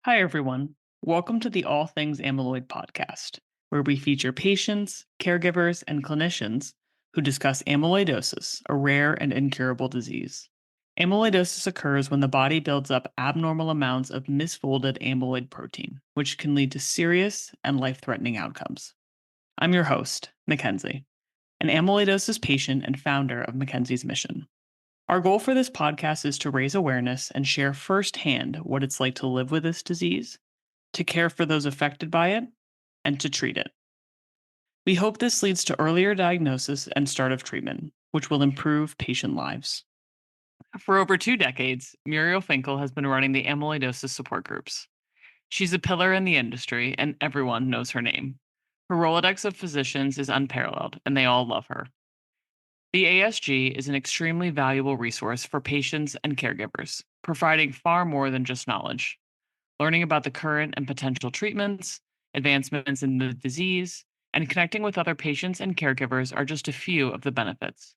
Hi, everyone. Welcome to the All Things Amyloid podcast, where we feature patients, caregivers, and clinicians who discuss amyloidosis, a rare and incurable disease. Amyloidosis occurs when the body builds up abnormal amounts of misfolded amyloid protein, which can lead to serious and life threatening outcomes. I'm your host, Mackenzie, an amyloidosis patient and founder of Mackenzie's Mission. Our goal for this podcast is to raise awareness and share firsthand what it's like to live with this disease, to care for those affected by it, and to treat it. We hope this leads to earlier diagnosis and start of treatment, which will improve patient lives. For over 2 decades, Muriel Finkel has been running the Amyloidosis Support Groups. She's a pillar in the industry, and everyone knows her name. Her Rolodex of physicians is unparalleled, and they all love her. The ASG is an extremely valuable resource for patients and caregivers, providing far more than just knowledge. Learning about the current and potential treatments, advancements in the disease, and connecting with other patients and caregivers are just a few of the benefits.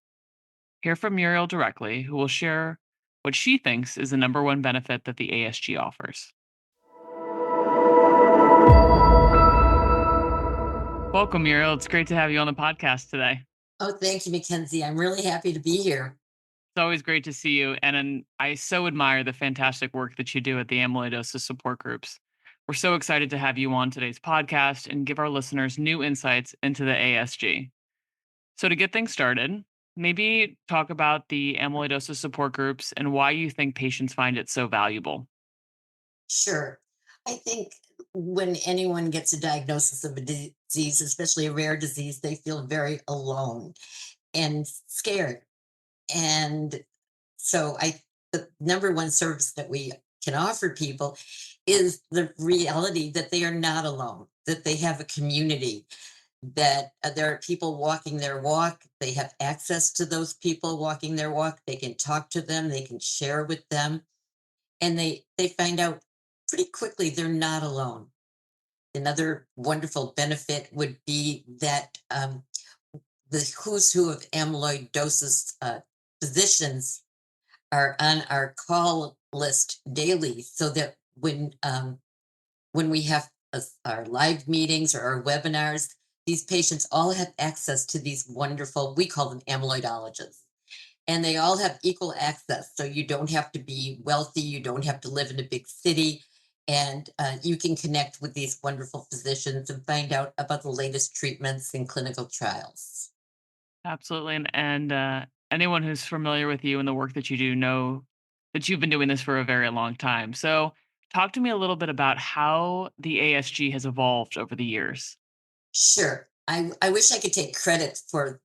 Hear from Muriel directly, who will share what she thinks is the number one benefit that the ASG offers. Welcome, Muriel. It's great to have you on the podcast today. Oh, thank you, Mackenzie. I'm really happy to be here. It's always great to see you, and I so admire the fantastic work that you do at the Amyloidosis Support Groups. We're so excited to have you on today's podcast and give our listeners new insights into the ASG. So, to get things started, maybe talk about the amyloidosis support groups and why you think patients find it so valuable. Sure. I think when anyone gets a diagnosis of a disease, especially a rare disease, they feel very alone and scared. And so the number one service that we can offer people is the reality that they are not alone, that they have a community, that there are people walking their walk. They have access to those people walking their walk. They can talk to them, they can share with them, and they find out pretty quickly they're not alone. Another wonderful benefit would be that the who's who of amyloidosis physicians are on our call list daily, so that when we have our live meetings or our webinars, these patients all have access to these wonderful, we call them amyloidologists, and they all have equal access. So you don't have to be wealthy, you don't have to live in a big city, and you can connect with these wonderful physicians and find out about the latest treatments and clinical trials. Absolutely. And anyone who's familiar with you and the work that you do know that you've been doing this for a very long time. So, talk to me a little bit about how the ASG has evolved over the years. Sure. I wish I could take credit for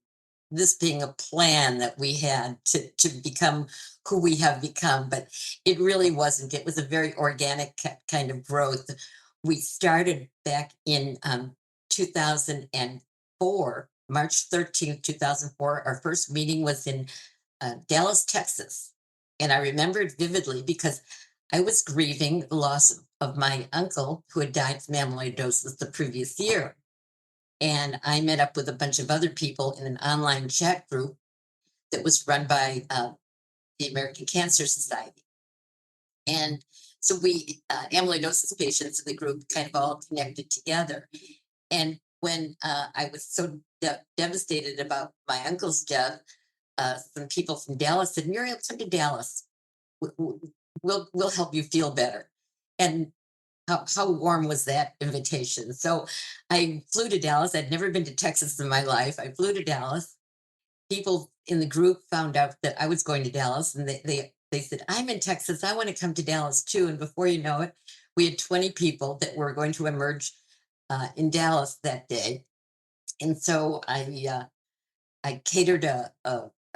this being a plan that we had to become who we have become, but it really wasn't. It was a very organic kind of growth. We started back in 2004, March 13th, 2004. Our first meeting was in Dallas, Texas. And I remember it vividly because I was grieving the loss of my uncle who had died from amyloidosis the previous year. And I met up with a bunch of other people in an online chat group that was run by the American Cancer Society. And so we, amyloidosis patients in the group, kind of all connected together. And when I was so devastated about my uncle's death, some people from Dallas said, "Muriel, come to Dallas. We'll help you feel better." And how warm was that invitation? So I flew to Dallas. I'd never been to Texas in my life. I flew to Dallas. People in the group found out that I was going to Dallas, and they said, "I'm in Texas. I want to come to Dallas too." And before you know it, we had 20 people that were going to emerge in Dallas that day. And so I catered a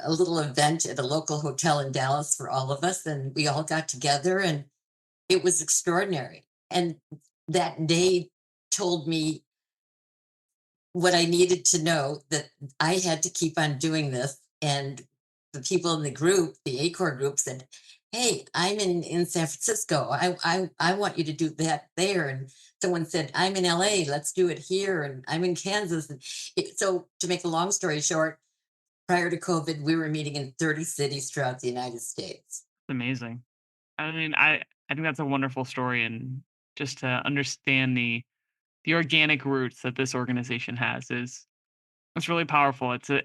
little event at a local hotel in Dallas for all of us, and we all got together, and it was extraordinary. And that day told me what I needed to know, that I had to keep on doing this. And the people in the group, the ACOR group, said, "Hey, I'm in San Francisco. I want you to do that there." And someone said, "I'm in LA. Let's do it here." And I'm in Kansas. And so, to make a long story short, prior to COVID, we were meeting in 30 cities throughout the United States. Amazing. I mean, I think that's a wonderful story, and just to understand the organic roots that this organization has is it's really powerful. It's a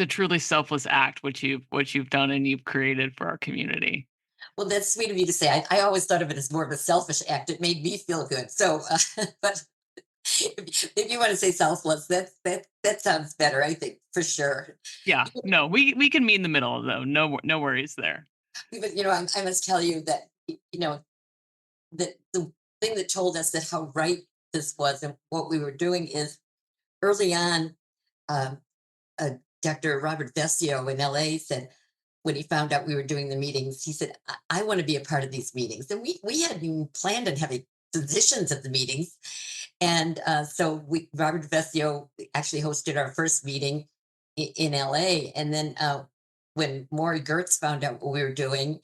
truly selfless act what you've done and you've created for our community. Well, that's sweet of you to say. I always thought of it as more of a selfish act. It made me feel good. So, but if you want to say selfless, that sounds better. I think for sure. Yeah, no, we can meet in the middle though. No worries there. But I must tell you that that the thing that told us that how right this was and what we were doing is early on. Um, uh, Dr. Robert Vesio in LA said when he found out we were doing the meetings, he said, I want to be a part of these meetings. And we hadn't even planned on having physicians at the meetings. And so Robert Vesio actually hosted our first meeting in LA. And then when Maury Gertz found out what we were doing,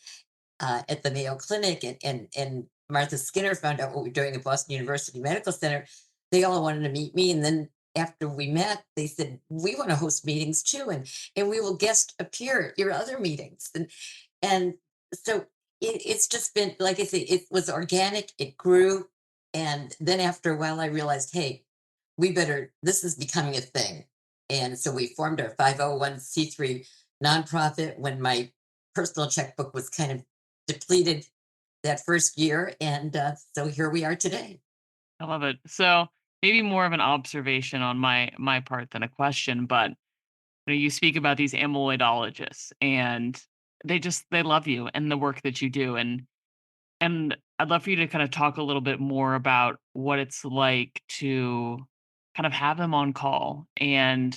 at the Mayo Clinic, and Martha Skinner found out what we are doing at Boston University Medical Center, they all wanted to meet me. And then after we met, they said, we want to host meetings too. And we will guest appear at your other meetings. And so it's just been, like I say, it was organic, it grew. And then after a while, I realized, hey, this is becoming a thing. And so we formed our 501c3 nonprofit when my personal checkbook was kind of depleted that first year. And so here we are today. I love it. So maybe more of an observation on my part than a question, but you speak about these amyloidologists and they love you and the work that you do. And I'd love for you to kind of talk a little bit more about what it's like to kind of have them on call and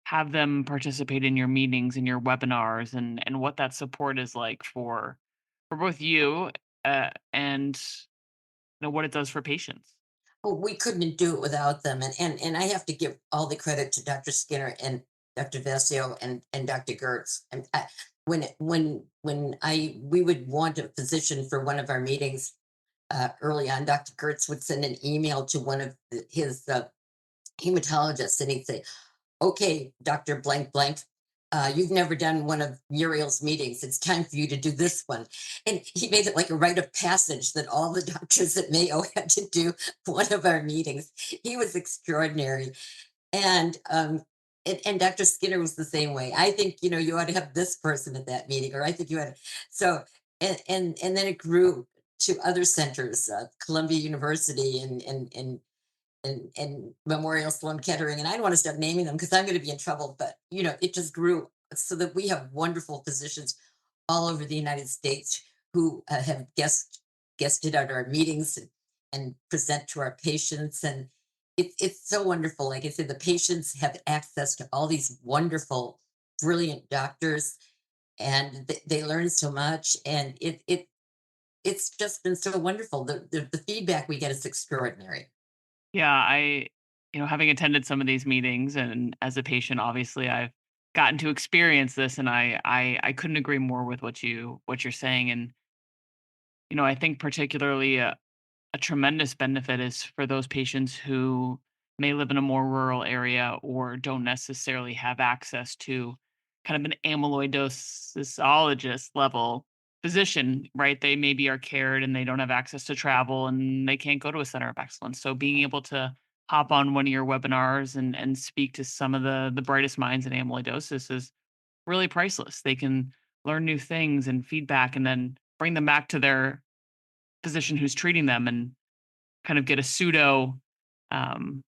have them participate in your meetings and your webinars and what that support is like for both you and what it does for patients. Well, we couldn't do it without them. And I have to give all the credit to Dr. Skinner and Dr. Vesio and Dr. Gertz. And when I we would want a physician for one of our meetings early on, Dr. Gertz would send an email to one of his hematologists, and he'd say, okay, Dr. Blank Blank, you've never done one of Muriel's meetings. It's time for you to do this one. And he made it like a rite of passage that all the doctors at Mayo had to do one of our meetings. He was extraordinary. And Dr. Skinner was the same way. I think, you ought to have this person at that meeting, or I think you ought to. So, and then it grew to other centers, Columbia University and Memorial Sloan Kettering, and I don't want to start naming them because I'm going to be in trouble. But it just grew so that we have wonderful physicians all over the United States who have guested at our meetings and present to our patients, and it's so wonderful. Like I said, the patients have access to all these wonderful, brilliant doctors, and they learn so much, and it's just been so wonderful. The feedback we get is extraordinary. Yeah, having attended some of these meetings and as a patient, obviously I've gotten to experience this and I couldn't agree more with what you're saying. And, I think particularly a tremendous benefit is for those patients who may live in a more rural area or don't necessarily have access to kind of an amyloidosisologist level physician, right? They maybe are cared and they don't have access to travel and they can't go to a center of excellence. So being able to hop on one of your webinars and speak to some of the brightest minds in amyloidosis is really priceless. They can learn new things and feedback and then bring them back to their physician who's treating them and kind of get a pseudo um,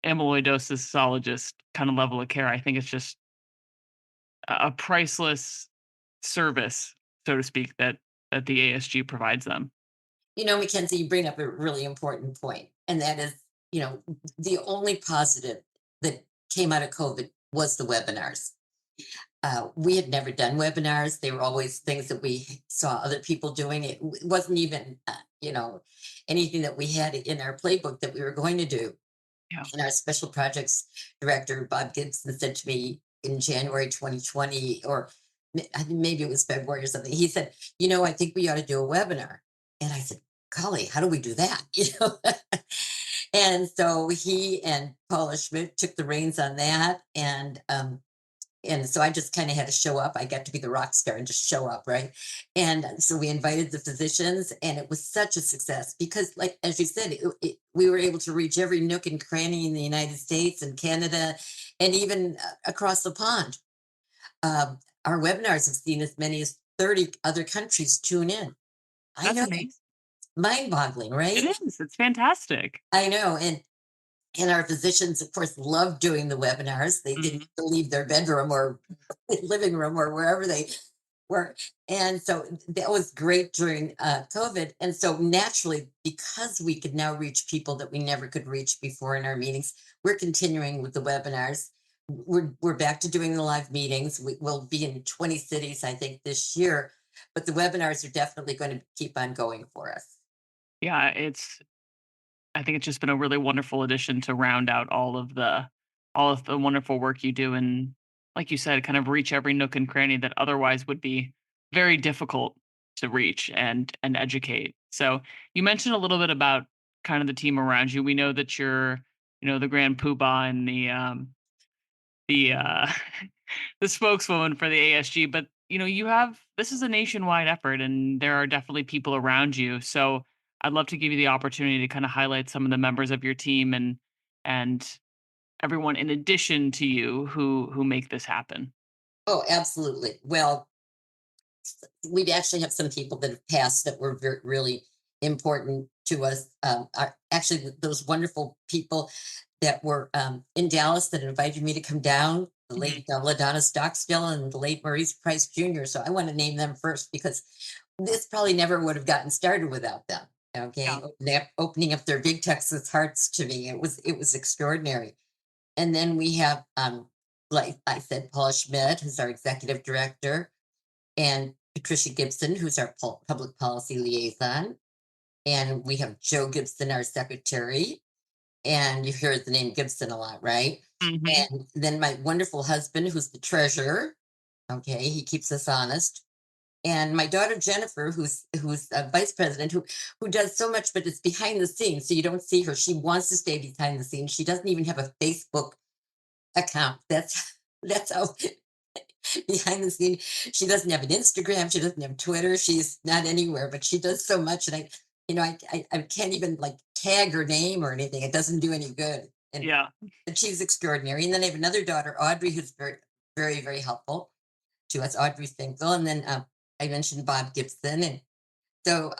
amyloidosisologist kind of level of care. I think it's just a priceless service, so to speak, that the ASG provides them. Mackenzie, you bring up a really important point, and that is, the only positive that came out of COVID was the webinars. We had never done webinars. They were always things that we saw other people doing. It wasn't even, anything that we had in our playbook that we were going to do. Yeah. And our special projects director, Bob Gibson, said to me in January 2020, or I think maybe it was February or something. He said, I think we ought to do a webinar. And I said, golly, how do we do that? And so he and Paula Schmidt took the reins on that. And And so I just kind of had to show up. I got to be the rock star and just show up, right? And so we invited the physicians, and it was such a success because, like as you said, we were able to reach every nook and cranny in the United States and Canada, and even across the pond. Our webinars have seen as many as 30 other countries tune in. I That's know, amazing. mind-boggling, It right? is. It's fantastic. I know, and our physicians, of course, love doing the webinars. They didn't Mhm. leave their bedroom or living room or wherever they were. And so that was great during COVID. And so naturally, because we could now reach people that we never could reach before in our meetings, we're continuing with the webinars. We're back to doing the live meetings. Will be in 20 cities, I think, this year. But the webinars are definitely going to keep on going for us. Yeah, I think it's just been a really wonderful addition to round out all of the wonderful work you do, and like you said, kind of reach every nook and cranny that otherwise would be very difficult to reach and educate. So you mentioned a little bit about kind of the team around you. We know that you're, the grand poobah and the the spokeswoman for the ASG, but you have this is a nationwide effort and there are definitely people around you. So I'd love to give you the opportunity to kind of highlight some of the members of your team and everyone in addition to you who make this happen. Oh, absolutely. Well, we actually have some people that have passed that were really important to us. Are actually those wonderful people that were in Dallas that invited me to come down. The Mhm. late LaDonna Stockstill and the late Maurice Price Jr. So I want to name them first because this probably never would have gotten started without them. Yeah. Okay, opening up their big Texas hearts to me. It was extraordinary. And then we have, like I said, Paula Schmidt, who's our executive director, and Patricia Gibson, who's our public policy liaison. And we have Joe Gibson, our secretary. And you hear the name Gibson a lot, right? Hmm. And then my wonderful husband, who's the treasurer. Okay, he keeps us honest. And my daughter Jennifer, who's a vice president, who does so much, but it's behind the scenes, so you don't see her. She wants to stay behind the scenes. She doesn't even have a Facebook account. That's how behind the scene. She doesn't have an Instagram. She doesn't have Twitter. She's not anywhere, but she does so much. And I can't even like tag her name or anything. It doesn't do any good. And Yeah. but she's extraordinary. And then I have another daughter, Audrey, who's very, very, very helpful to us, Audrey Finkel. And then I mentioned Bob Gibson. And so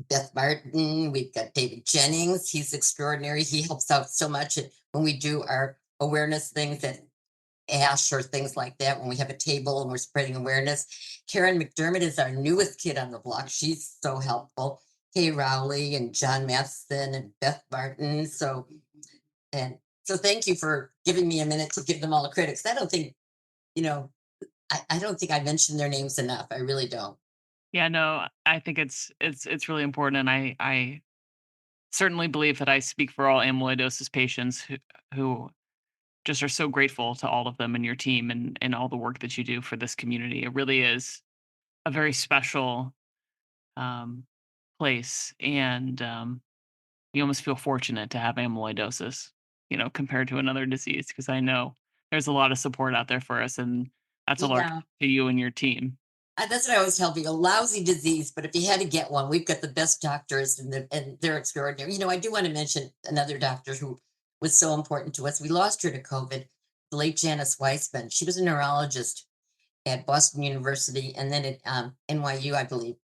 Beth Martin, we've got David Jennings. He's extraordinary. He helps out so much when we do our awareness things at ASH or things like that when we have a table and we're spreading awareness. Karen McDermott is our newest kid on the block. She's so helpful. Kay Rowley and John Matheson and Beth Martin. And so thank you for giving me a minute to give them all the credit. 'Cause I don't think, you know, I don't think I mentioned their names enough. I really don't. Yeah, no, I think it's really important, and I certainly believe that I speak for all amyloidosis patients who just are so grateful to all of them and your team and all the work that you do for this community. It really is a very special um, place, and you almost feel fortunate to have amyloidosis, compared to another disease, because I know there's a lot of support out there for us, and that's a large Yeah. to you and your team. That's what I always tell people. A lousy disease, but if you had to get one, we've got the best doctors and they're extraordinary. I do want to mention another doctor who was so important to us. We lost her to COVID, the late Janice Weissman. She was a neurologist at Boston University and then at NYU, I believe.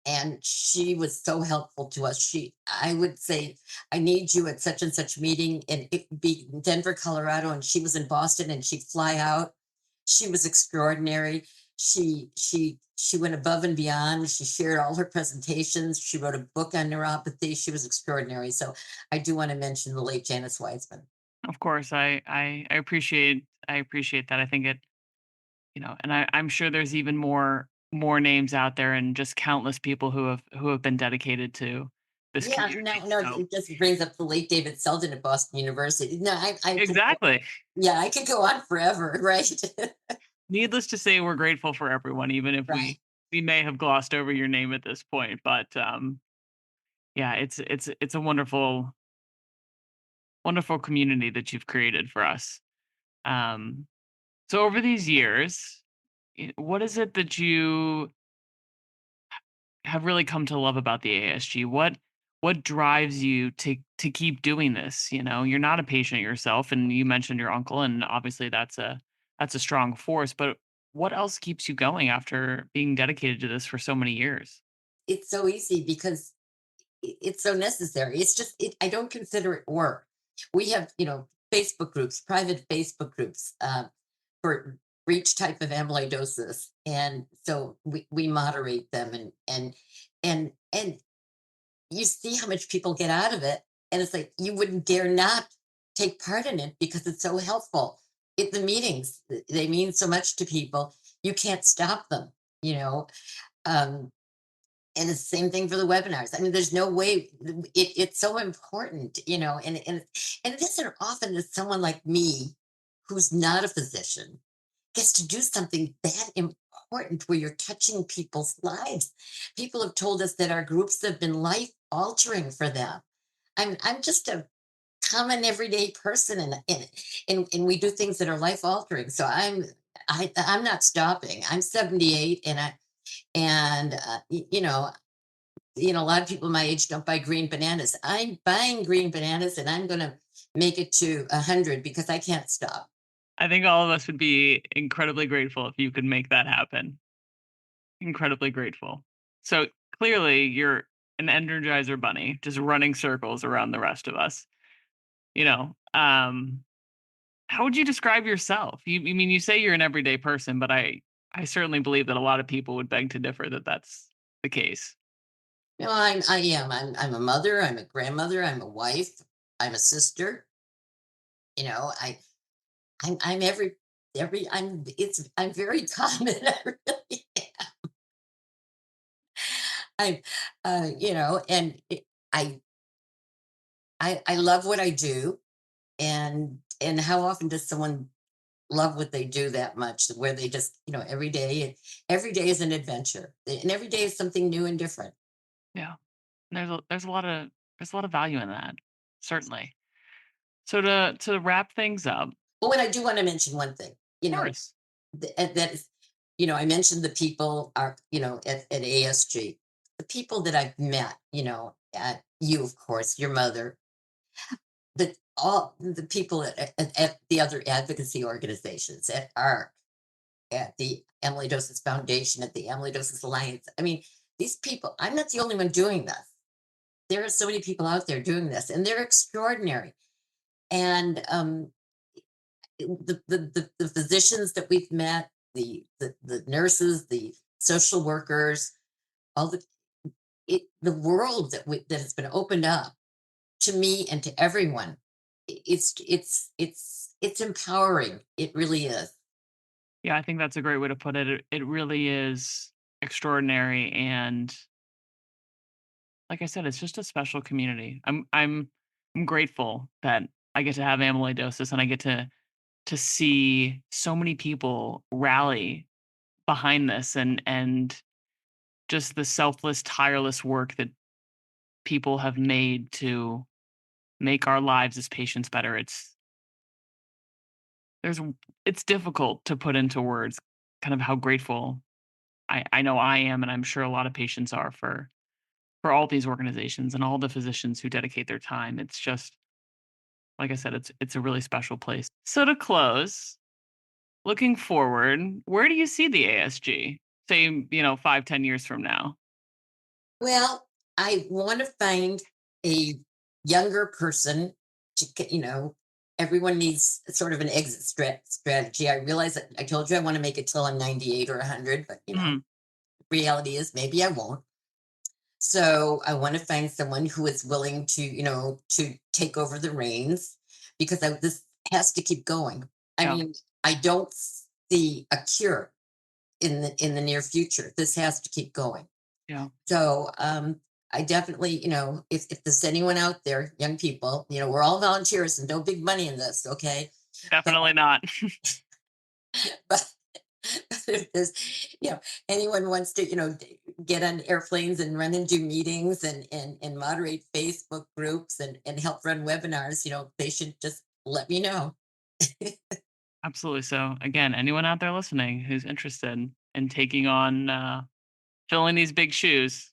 And she was so helpful to us. I would say, I need you at such and such meeting, and it would be in Denver, Colorado, and she was in Boston, and she'd fly out. She was extraordinary. She went above and beyond. She shared all her presentations. She wrote a book on neuropathy. She was extraordinary. So I do want to mention the late Janice Weissman. Of course, I appreciate that. I think it, and I'm sure there's even more names out there and just countless people who have been dedicated to this Yeah, community. no, So it just brings up the late David Selden at Boston University. No, I could, exactly. yeah, I could go on forever, right? Needless to say, we're grateful for everyone, even if Right. we may have glossed over your name at this point. But yeah, it's a wonderful community that you've created for us. Um, So over these years, what is it that you have really come to love about the ASG? What drives you to keep doing this? You know, you're not a patient yourself, and you mentioned your uncle, and obviously that's a strong force. But what else keeps you going after being dedicated to this for so many years? It's so easy because it's so necessary. It's just I don't consider it work. We have, Facebook groups, private Facebook groups for each type of amyloidosis, and so we moderate them, and you see how much people get out of it, and it's like you wouldn't dare not take part in it because it's so helpful. The meetings, they mean so much to people. You can't stop them. You know. Um, and it's the same thing for the webinars. I mean, there's no way it's so important, and it isn't often that someone like me, who's not a physician, gets to do something that important where you're touching people's lives. People have told us that our groups have been life altering for them. I'm just a common everyday person, and we do things that are life altering. So I'm not stopping. I'm 78, and a lot of people my age don't buy green bananas. I'm buying green bananas, and I'm going to make it to 100 because I can't stop. I think all of us would be incredibly grateful if you could make that happen. Incredibly grateful. So clearly, you're an Energizer bunny, just running circles around the rest of us. You know, how would you describe yourself? You mean you say you're an everyday person, but I certainly believe that a lot of people would beg to differ that that's the case. No, I am. I'm a mother. I'm a grandmother. I'm a wife. I'm a sister. You know, I'm every I'm very common. I really I'm and I love what I do, and how often does someone love what they do that much where they just, every day is an adventure, and every day is something new and different. Yeah, there's a lot of value in that, certainly. So to wrap things up, of Oh, and I do want to mention one thing, course, that is, I mentioned the people are, at ASG, the people that I've met, at you, of course, your mother, all the people at the other advocacy organizations, at ARC, at the Amyloidosis Foundation, at the Amyloidosis Alliance. I mean, these people, I'm not the only one doing this. There are so many people out there doing this, and they're extraordinary. And the physicians that we've met, the nurses, the social workers, all the world that has been opened up to me and to everyone. It's empowering. It really is. yeah, I think that's a great way to put it. It really is extraordinary, and like I said, it's just a special community. I'm grateful that I get to have amyloidosis, and I get to see so many people rally behind this, and just the selfless, tireless work that people have made to make our lives as patients better. There's it's difficult to put into words kind of how grateful I know I am, and I'm sure a lot of patients are for all these organizations and all the physicians who dedicate their time. It's just like I said, it's a really special place. So to close, looking forward, where do you see the ASG? Say, 5, 10 years from now. Well, I want to find a younger person everyone needs sort of an exit strategy. I realize that I told you I want to make it till I'm 98 or 100, but Mhm. reality is maybe I won't. So I want to find someone who is willing to, to take over the reins, because this has to keep going. I Yeah, mean, I don't see a cure in the near future. This has to keep going. yeah, So I definitely, if there's anyone out there, young people, we're all volunteers and no big money in this, okay? But definitely not. but if there's, anyone wants to, get on airplanes and run and do meetings, and moderate Facebook groups, and help run webinars, they should just let me know. Absolutely. So, again, anyone out there listening who's interested in taking on filling these big shoes,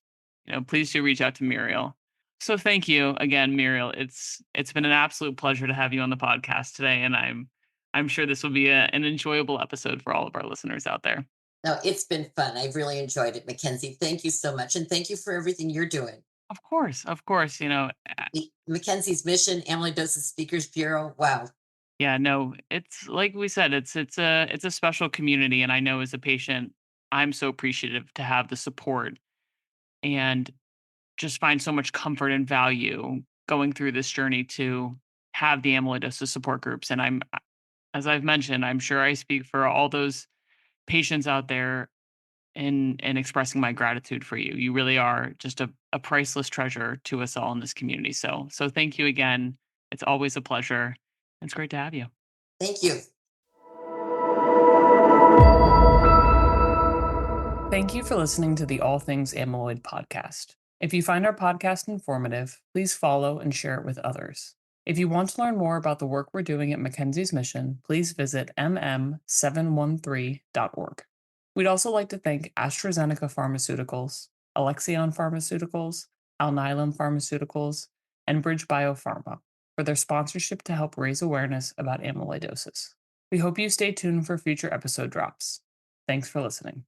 please do reach out to Muriel. So, thank you again, Muriel. It's been an absolute pleasure to have you on the podcast today, and I'm sure this will be an enjoyable episode for all of our listeners out there. No, it's been fun. I've really enjoyed it, Mackenzie. Thank you so much. And thank you for everything you're doing. Of course. Mackenzie's Mission, Amyloidosis Speakers Bureau. Wow. Yeah, no, it's like we said, it's a special community, and I know as a patient, I'm so appreciative to have the support and just find so much comfort and value going through this journey to have the amyloidosis support groups. And as I've mentioned, I'm sure I speak for all those patients out there in expressing my gratitude for you. You really are just a priceless treasure to us all in this community. So thank you again. It's always a pleasure. It's great to have you. Thank you. Thank you for listening to the All Things Amyloid podcast. If you find our podcast informative, please follow and share it with others. If you want to learn more about the work we're doing at Mackenzie's Mission, please visit mm713.org. We'd also like to thank AstraZeneca Pharmaceuticals, Alexion Pharmaceuticals, Alnylam Pharmaceuticals, and Bridge Biopharma for their sponsorship to help raise awareness about amyloidosis. We hope you stay tuned for future episode drops. Thanks for listening.